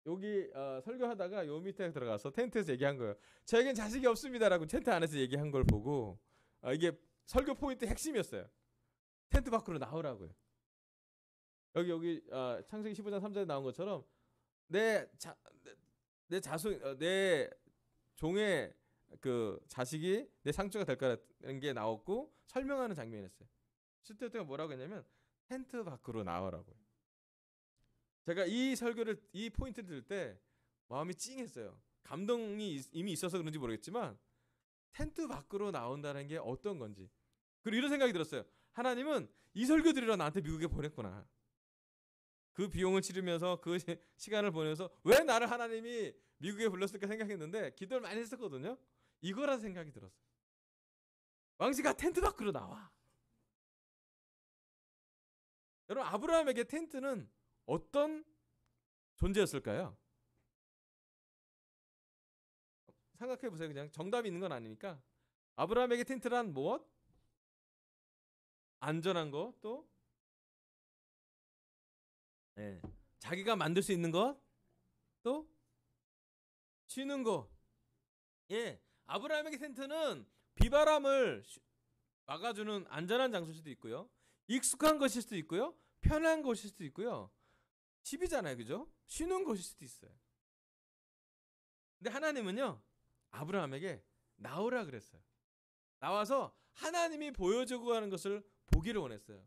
여기 설교하다가 요 밑에 들어가서 텐트에서 얘기한 거예요. 저에겐 자식이 없습니다라고 텐트 안에서 얘기한 걸 보고 이게 설교 포인트 핵심이었어요. 텐트 밖으로 나오라고요. 여기 창세기 15장 3절에 나온 것처럼 내 종의 그 자식이 내 상주가 될 거라는 게 나왔고 설명하는 장면이었어요. 실제 때가 뭐라고 했냐면 텐트 밖으로 나오라고요. 제가 이 포인트를 들을 때 마음이 찡했어요. 감동이 이미 있어서 그런지 모르겠지만 텐트 밖으로 나온다는 게 어떤 건지. 그리고 이런 생각이 들었어요. 하나님은 이 설교 들으러 나한테 미국에 보냈구나. 그 비용을 치르면서 그 시간을 보내면서 왜 나를 하나님이 미국에 불렀을까 생각했는데 기도를 많이 했었거든요. 이거라 생각이 들었어요. 왕씨가 텐트 밖으로 나와. 여러분, 아브라함에게 텐트는 어떤 존재였을까요? 생각해 보세요. 그냥 정답이 있는 건 아니니까. 아브라함에게 텐트란 무엇? 안전한 거, 또 네. 자기가 만들 수 있는 것, 또 쉬는 거. 예, 아브라함에게 텐트는 비바람을 막아주는 안전한 장소일 수도 있고요, 익숙한 것일 수도 있고요, 편한 것일 수도 있고요. 집이잖아요, 그죠? 쉬는 곳일 수도 있어요. 근데 하나님은요, 아브라함에게 나오라 그랬어요. 나와서 하나님이 보여주고 하는 것을 보기를 원했어요.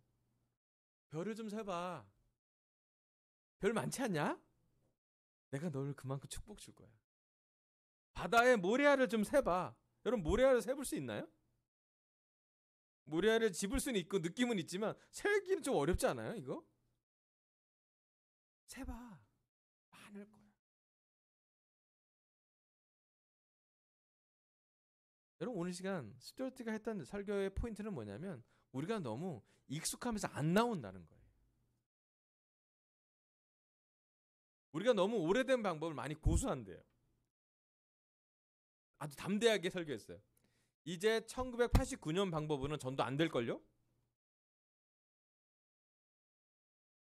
별을 좀 세봐. 별 많지 않냐? 내가 너를 그만큼 축복 줄 거야. 바다의 모래알을 좀 세봐. 여러분, 모래알을 세볼 수 있나요? 모래알을 집을 수는 있고 느낌은 있지만 세기는 좀 어렵지 않아요, 이거? 세봐. 많을 거야. 여러분, 오늘 시간 스튜어트가 했던 설교의 포인트는 뭐냐면 우리가 너무 익숙하면서 안 나온다는 거예요. 우리가 너무 오래된 방법을 많이 고수한대요. 아주 담대하게 설교했어요. 이제 1989년 방법으로는 전도 안 될걸요?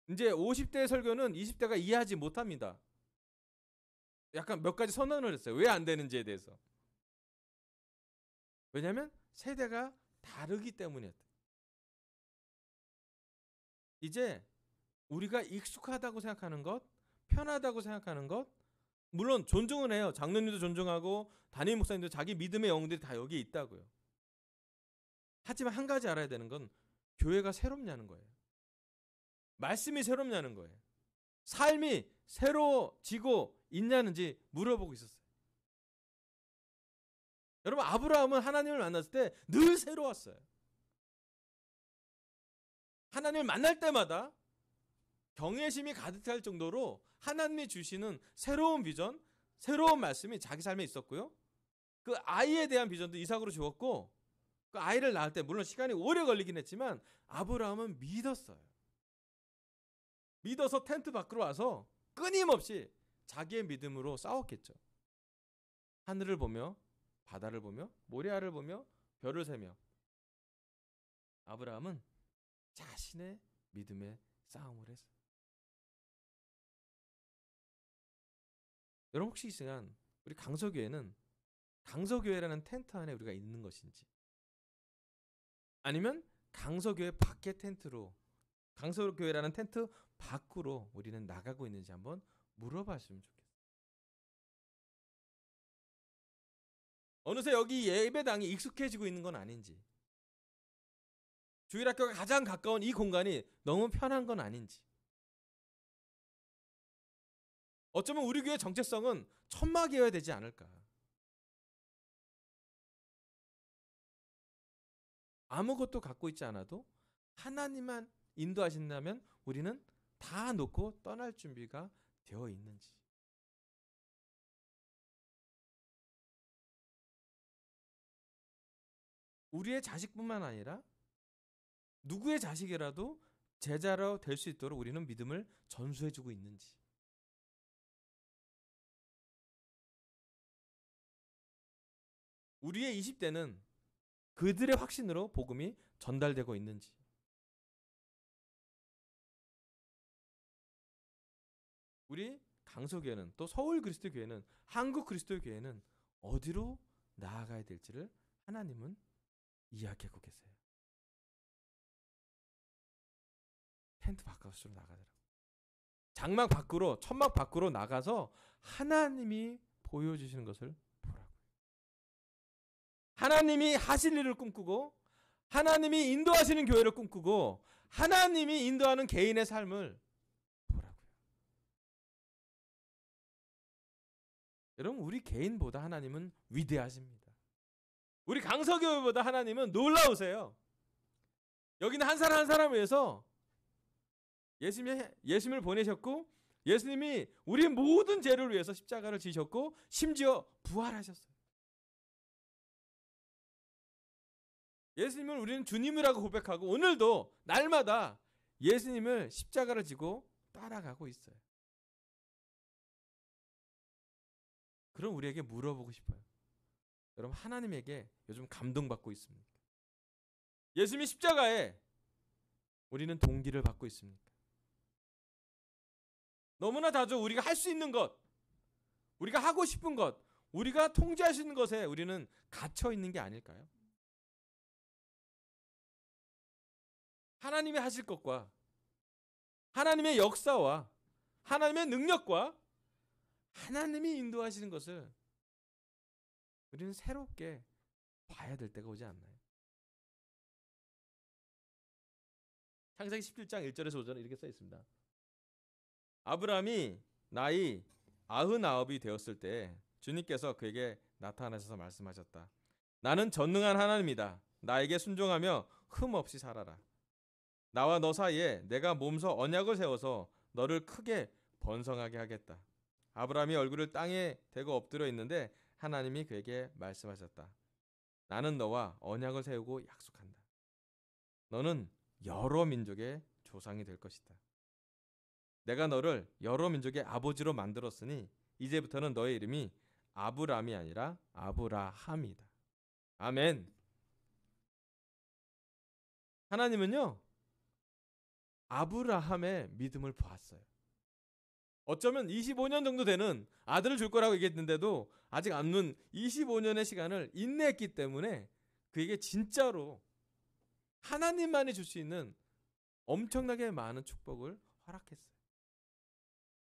이제 50대 설교는 20대가 이해하지 못합니다. 약간 몇 가지 선언을 했어요. 왜 안 되는지에 대해서. 왜냐하면 세대가 다르기 때문이었다. 이제 우리가 익숙하다고 생각하는 것, 편하다고 생각하는 것, 물론 존중은 해요. 장로님도 존중하고 담임 목사님도 자기 믿음의 영웅들이 다 여기에 있다고요. 하지만 한 가지 알아야 되는 건 교회가 새롭냐는 거예요. 말씀이 새롭냐는 거예요. 삶이 새로지고 있냐는지 물어보고 있었어요. 여러분, 아브라함은 하나님을 만났을 때 늘 새로웠어요. 하나님을 만날 때마다 경외심이 가득할 정도로 하나님이 주시는 새로운 비전, 새로운 말씀이 자기 삶에 있었고요. 그 아이에 대한 비전도 이삭으로 주었고, 그 아이를 낳을 때 물론 시간이 오래 걸리긴 했지만 아브라함은 믿었어요. 믿어서 텐트 밖으로 와서 끊임없이 자기의 믿음으로 싸웠겠죠. 하늘을 보며, 바다를 보며, 모래알을 보며, 별을 세며 아브라함은 자신의 믿음의 싸움을 했어요. 여러분, 혹시 이 시간 우리 강서교회는 강서교회라는 텐트 안에 우리가 있는 것인지, 아니면 강서교회 밖의 텐트로, 강서교회라는 텐트 밖으로 우리는 나가고 있는지 한번 물어봤으면 좋겠어요. 어느새 여기 예배당이 익숙해지고 있는 건 아닌지, 주일학교가 가장 가까운 이 공간이 너무 편한 건 아닌지, 어쩌면 우리 교회 정체성은 천막이어야 되지 않을까. 아무것도 갖고 있지 않아도 하나님만 인도하신다면 우리는 다 놓고 떠날 준비가 되어 있는지. 우리의 자식뿐만 아니라 누구의 자식이라도 제자로 될 수 있도록 우리는 믿음을 전수해주고 있는지. 우리의 20대는 그들의 확신으로 복음이 전달되고 있는지. 우리 강서교회는, 또 서울 그리스도교회는, 한국 그리스도교회는 어디로 나아가야 될지를 하나님은 이야기하고 계세요. 텐트 바깥으로 나가더라고요. 장막 밖으로, 천막 밖으로 나가서 하나님이 보여주시는 것을 보라고요. 하나님이 하실 일을 꿈꾸고, 하나님이 인도하시는 교회를 꿈꾸고, 하나님이 인도하는 개인의 삶을 보라고요. 여러분, 우리 개인보다 하나님은 위대하십니다. 우리 강서교회보다 하나님은 놀라우세요. 여기는 한 사람 한 사람을 위해서 예수님을 보내셨고, 예수님이 우리 모든 죄를 위해서 십자가를 지셨고, 심지어 부활하셨어요. 예수님을 우리는 주님이라고 고백하고, 오늘도 날마다 예수님을 십자가를 지고 따라가고 있어요. 그럼 우리에게 물어보고 싶어요. 여러분, 하나님에게 요즘 감동받고 있습니까? 예수님이 십자가에 우리는 동기를 받고 있습니까? 너무나 다죠. 우리가 할 수 있는 것, 우리가 하고 싶은 것, 우리가 통제할 수 있는 것에 우리는 갇혀 있는 게 아닐까요? 하나님이 하실 것과 하나님의 역사와 하나님의 능력과 하나님이 인도하시는 것을 우리는 새롭게 봐야 될 때가 오지 않나요? 창세기 17장 1절에서 5절에 이렇게 써 있습니다. 아브라함이 나이 99이 되었을 때 주님께서 그에게 나타나셔서 말씀하셨다. 나는 전능한 하나님이다. 나에게 순종하며 흠없이 살아라. 나와 너 사이에 내가 몸소 언약을 세워서 너를 크게 번성하게 하겠다. 아브라함이 얼굴을 땅에 대고 엎드려 있는데 하나님이 그에게 말씀하셨다. 나는 너와 언약을 세우고 약속한다. 너는 여러 민족의 조상이 될 것이다. 내가 너를 여러 민족의 아버지로 만들었으니 이제부터는 너의 이름이 아브람이 아니라 아브라함이다. 아멘. 하나님은요, 아브라함의 믿음을 보았어요. 어쩌면 25년 정도 되는 아들을 줄 거라고 얘기했는데도 아직 남는 25년의 시간을 인내했기 때문에 그에게 진짜로 하나님만이 줄 수 있는 엄청나게 많은 축복을 허락했어요.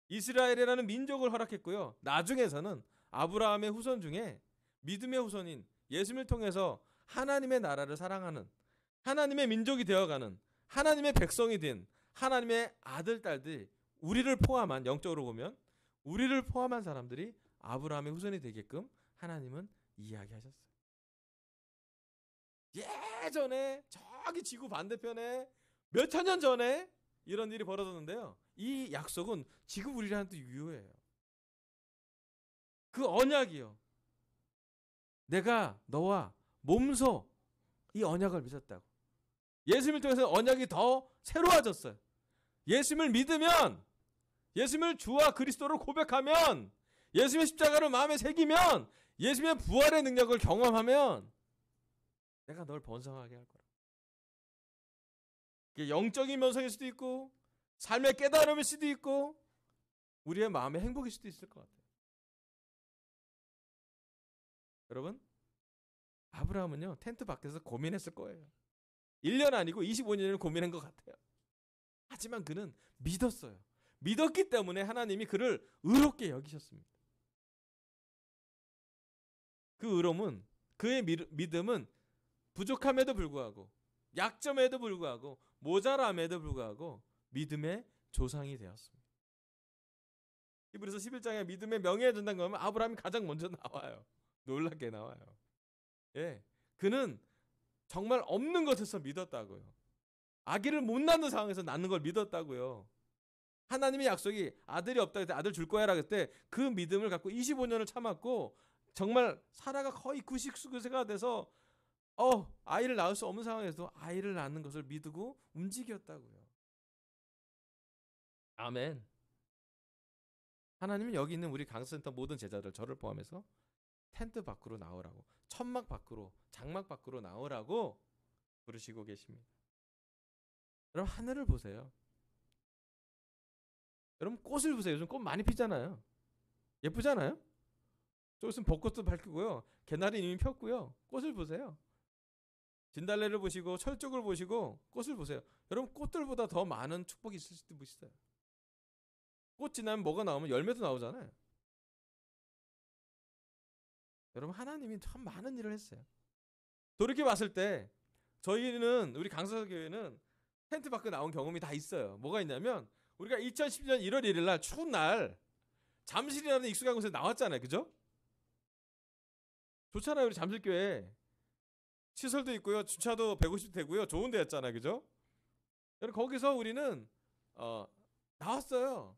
이스라엘이라는 민족을 허락했고요. 나중에서는 아브라함의 후손 중에 믿음의 후손인 예수님을 통해서 하나님의 나라를 사랑하는, 하나님의 민족이 되어가는, 하나님의 백성이 된 하나님의 아들, 딸들, 우리를 포함한, 영적으로 보면 우리를 포함한 사람들이 아브라함의 후손이 되게끔 하나님은 이야기하셨어요. 예전에 저기 지구 반대편에 몇천 년 전에 이런 일이 벌어졌는데요. 이 약속은 지금 우리한테 유효해요. 그 언약이요. 내가 너와 몸소 이 언약을 맺었다고. 예수님을 통해서 언약이 더 새로워졌어요. 예수님을 믿으면, 예수님을 주와 그리스도로 고백하면, 예수님의 십자가를 마음에 새기면, 예수님의 부활의 능력을 경험하면 내가 널 번성하게 할 거라. 그게 영적인 번성일 수도 있고, 삶의 깨달음일 수도 있고, 우리의 마음의 행복일 수도 있을 것 같아요. 여러분, 아브라함은요, 텐트 밖에서 고민했을 거예요. 1년 아니고 25년을 고민한 것 같아요. 하지만 그는 믿었어요. 믿었기 때문에 하나님이 그를 의롭게 여기셨습니다. 그 의로움은, 그의 믿음은 부족함에도 불구하고, 약점에도 불구하고, 모자람에도 불구하고 믿음의 조상이 되었습니다. 히브리서 11장에 믿음의 명예에 준다는 거면 아브라함이 가장 먼저 나와요. 놀랍게 나와요. 예, 그는 정말 없는 것에서 믿었다고요. 아기를 못 낳는 상황에서 낳는 걸 믿었다고요. 하나님의 약속이 아들이 없다 그때 아들 줄 거야라고 했을 때 그 믿음을 갖고 25년을 참았고, 정말 사라가 거의 99세가 돼서 아이를 낳을 수 없는 상황에서도 아이를 낳는 것을 믿고 움직였다고요. 아멘. 하나님은 여기 있는 우리 강서센터 모든 제자들, 저를 포함해서 텐트 밖으로 나오라고, 천막 밖으로, 장막 밖으로 나오라고 부르시고 계십니다. 여러분, 하늘을 보세요. 여러분, 꽃을 보세요. 요즘 꽃 많이 피잖아요. 예쁘잖아요. 좀 있으면 벚꽃도 밝히고요, 개나리 이미 폈고요. 꽃을 보세요. 진달래를 보시고 철쭉을 보시고 꽃을 보세요. 여러분, 꽃들보다 더 많은 축복이 있을 수도 있어요. 꽃 지나면 뭐가 나오면 열매도 나오잖아요. 여러분, 하나님이 참 많은 일을 했어요. 돌이켜 봤을 때 저희는, 우리 강서교회는 텐트 밖에 나온 경험이 다 있어요. 뭐가 있냐면, 우리가 2012년 1월 1일 날 추운 날 잠실이라는 익숙한 곳에 나왔잖아요. 그죠? 좋잖아요. 우리 잠실교회 시설도 있고요, 주차도 150 되고요, 좋은 데였잖아요, 그죠? 여러분 거기서 우리는 나왔어요.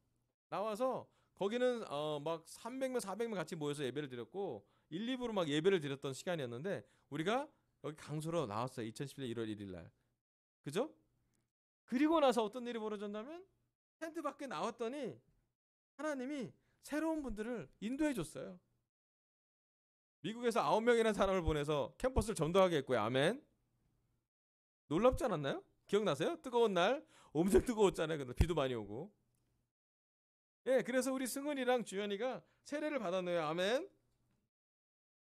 나와서 거기는 막 300명, 400명 같이 모여서 예배를 드렸고 1, 2부로 막 예배를 드렸던 시간이었는데 우리가 여기 강소로 나왔어요. 2011년 1월 1일 날. 그죠? 그리고 나서 어떤 일이 벌어졌냐면 텐트 밖에 나왔더니 하나님이 새로운 분들을 인도해 줬어요. 미국에서 9명이라는 사람을 보내서 캠퍼스를 전도하게 했고요. 아멘. 놀랍지 않았나요? 기억나세요? 뜨거운 날 엄청 뜨거웠잖아요. 근데 비도 많이 오고. 예, 그래서 우리 승은이랑 주연이가 세례를 받았네요. 아멘.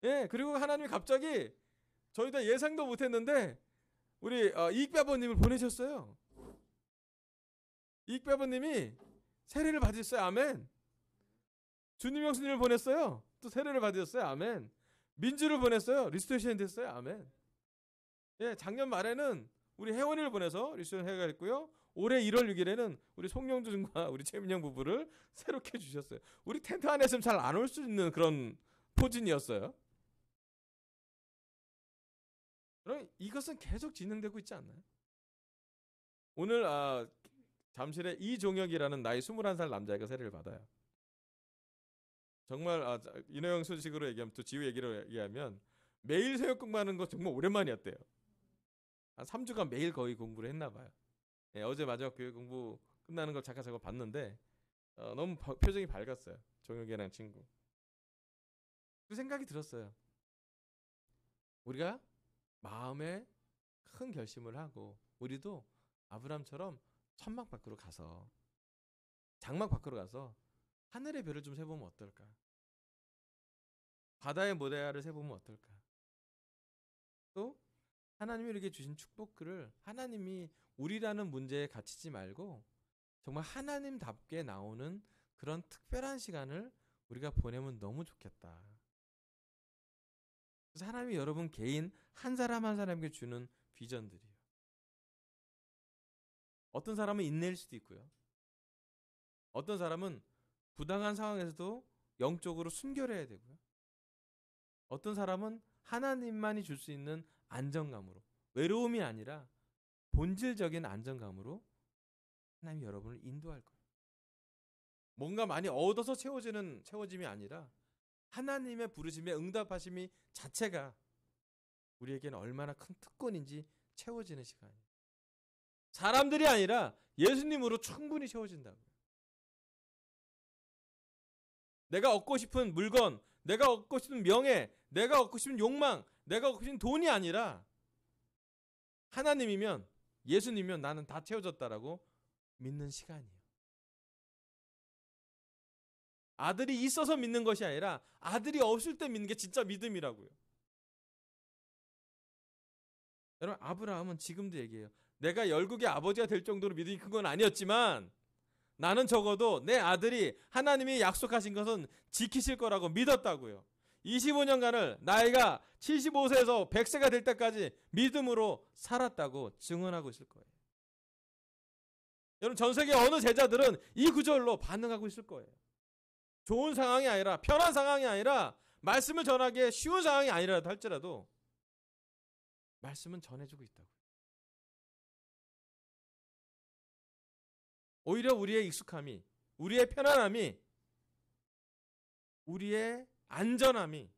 예, 그리고 하나님이 갑자기 저희 다 예상도 못했는데 우리 이익배아버님을 보내셨어요. 이익배아버님이 세례를 받으셨어요. 아멘. 주님 형수님을 보냈어요. 또 세례를 받으셨어요. 아멘. 민주를 보냈어요. 리스토레이션 됐어요. 아멘. 예, 작년 말에는 우리 혜원이를 보내서 리스토레이션 회가 했고요. 올해 1월 6일에는 우리 송영주 군과 우리 최민영 부부를 새롭게 주셨어요. 우리 텐트 안에 있으면 잘 안 올 수 있는 그런 포진이었어요. 그럼 이것은 계속 진행되고 있지 않나요? 오늘 잠실에 이종혁이라는 나이 21살 남자애가 세례를 받아요. 정말 인호영 소식으로 얘기하면 또 지우 얘기로 얘기하면 매일 새벽 공부하는 거 정말 오랜만이었대요. 한 3주간 매일 거의 공부를 했나 봐요. 예, 어제 마지막 교회 공부 끝나는 걸 잠깐 저거 봤는데 너무 표정이 밝았어요. 종혁이라는 친구. 그 생각이 들었어요. 우리가 마음에 큰 결심을 하고 우리도 아브라함처럼 천막 밖으로 가서 장막 밖으로 가서 하늘의 별을 좀 세보면 어떨까? 바다의 모래알을 세보면 어떨까? 또 하나님이 우리에게 주신 축복글을 하나님이 우리라는 문제에 갇히지 말고 정말 하나님답게 나오는 그런 특별한 시간을 우리가 보내면 너무 좋겠다. 그래서 하나님이 여러분 개인 한 사람 한 사람에게 주는 비전들이에요. 어떤 사람은 인내일 수도 있고요. 어떤 사람은 부당한 상황에서도 영적으로 순결해야 되고요. 어떤 사람은 하나님만이 줄 수 있는 안정감으로, 외로움이 아니라 본질적인 안정감으로 하나님이 여러분을 인도할 거예요. 뭔가 많이 얻어서 채워짐이 아니라 하나님의 부르심에 응답하심이 자체가 우리에게는 얼마나 큰 특권인지 채워지는 시간이에요. 사람들이 아니라 예수님으로 충분히 채워진다고요. 내가 얻고 싶은 물건, 내가 얻고 싶은 명예, 내가 얻고 싶은 욕망, 내가 얻고 싶은 돈이 아니라 하나님이면, 예수님이면 나는 다 채워졌다라고 믿는 시간이에요. 아들이 있어서 믿는 것이 아니라 아들이 없을 때 믿는 게 진짜 믿음이라고요. 여러분 아브라함은 지금도 얘기해요. 내가 열국의 아버지가 될 정도로 믿음이 큰 건 아니었지만 나는 적어도 내 아들이 하나님이 약속하신 것은 지키실 거라고 믿었다고요. 25년간을 나이가 75세에서 100세가 될 때까지 믿음으로 살았다고 증언하고 있을 거예요. 여러분 전 세계 어느 제자들은 이 구절로 반응하고 있을 거예요. 좋은 상황이 아니라, 편한 상황이 아니라, 말씀을 전하기에 쉬운 상황이 아니라도 할지라도 말씀은 전해주고 있다고요. 오히려 우리의 익숙함이, 우리의 편안함이, 우리의 안전함이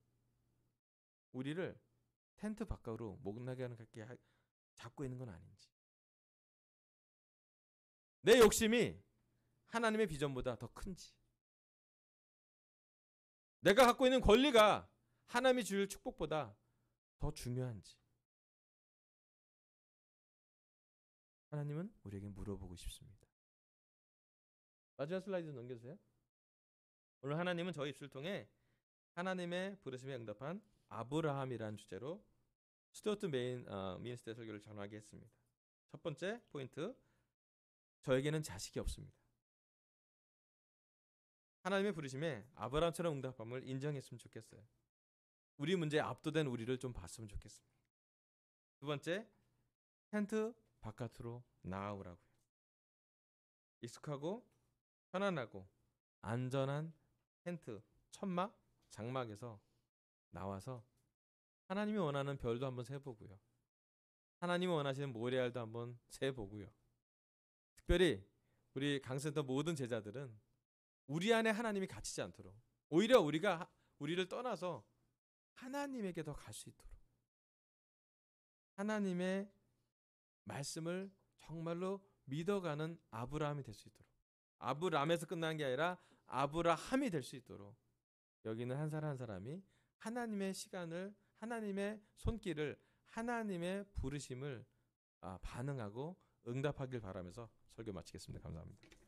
우리를 텐트 밖으로 못나게 하는 게 잡고 있는 건 아닌지. 내 욕심이 하나님의 비전보다 더 큰지. 내가 갖고 있는 권리가 하나님이 줄 축복보다 더 중요한지. 하나님은 우리에게 물어보고 싶습니다. 마지막 슬라이드 넘겨주세요. 오늘 하나님은 저희 입술을 통해 하나님의 부르심에 응답한 아브라함이라는 주제로 스튜어트 메인 미니스터 설교를 전하게 했습니다. 첫 번째 포인트, 저에게는 자식이 없습니다. 하나님의 부르심에 아브라함처럼 응답함을 인정했으면 좋겠어요. 우리 문제에 압도된 우리를 좀 봤으면 좋겠습니다. 두 번째, 텐트 바깥으로 나아오라고요. 익숙하고 편안하고 안전한 텐트, 천막, 장막에서 나와서 하나님이 원하는 별도 한번 세보고요. 하나님이 원하시는 모래알도 한번 세보고요. 특별히 우리 강센터 모든 제자들은 우리 안에 하나님이 갇히지 않도록, 오히려 우리를 떠나서 하나님에게 더 갈 수 있도록, 하나님의 말씀을 정말로 믿어가는 아브라함이 될 수 있도록, 아브람에서 끝난 게 아니라 아브라함이 될 수 있도록, 여기는 한 사람 한 사람이 하나님의 시간을, 하나님의 손길을, 하나님의 부르심을 반응하고 응답하길 바라면서 설교 마치겠습니다. 감사합니다.